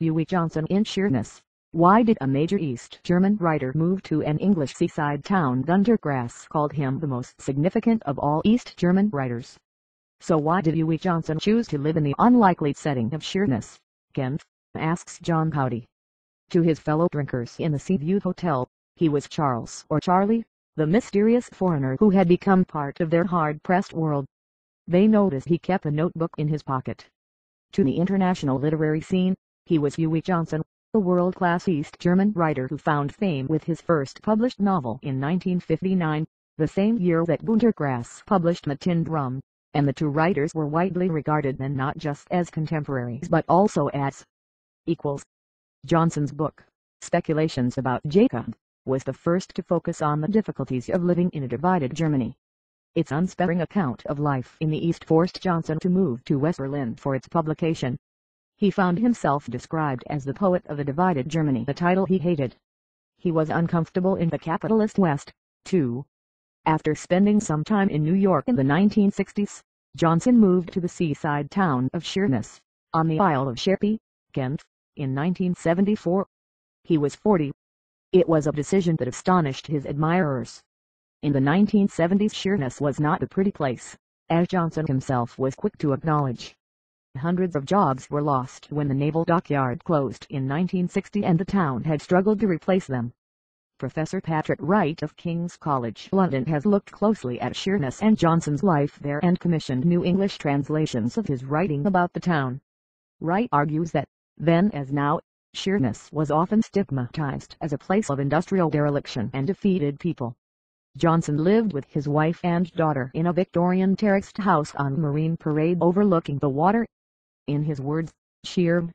Uwe Johnson in Sheerness. Why did a major East German writer move to an English seaside town? Gunter Grass called him the most significant of all East German writers. So why did Uwe Johnson choose to live in the unlikely setting of Sheerness, Kent? Asks John Goudie. To his fellow drinkers in the Seaview Hotel, he was Charles or Charlie, the mysterious foreigner who had become part of their hard-pressed world. They noticed he kept a notebook in his pocket. To the international literary scene, he was Uwe Johnson, the world-class East German writer who found fame with his first published novel in 1959, the same year that Guenter Grass published Matindrum, and the two writers were widely regarded then not just as contemporaries but also as equals. Johnson's book, Speculations About Jakob, was the first to focus on the difficulties of living in a divided Germany. Its unsparing account of life in the East forced Johnson to move to West Berlin for its publication. He found himself described as the poet of a divided Germany, a title he hated. He was uncomfortable in the capitalist West, too. After spending some time in New York in the 1960s, Johnson moved to the seaside town of Sheerness, on the Isle of Sheppey, Kent, in 1974. He was 40. It was a decision that astonished his admirers. In the 1970s, Sheerness was not a pretty place, as Johnson himself was quick to acknowledge. Hundreds of jobs were lost when the naval dockyard closed in 1960 and the town had struggled to replace them. Professor Patrick Wright of King's College London has looked closely at Sheerness and Johnson's life there and commissioned new English translations of his writing about the town. Wright argues that, then as now, Sheerness was often stigmatized as a place of industrial dereliction and defeated people. Johnson lived with his wife and daughter in a Victorian terraced house on Marine Parade overlooking the water. In his words, Sheerness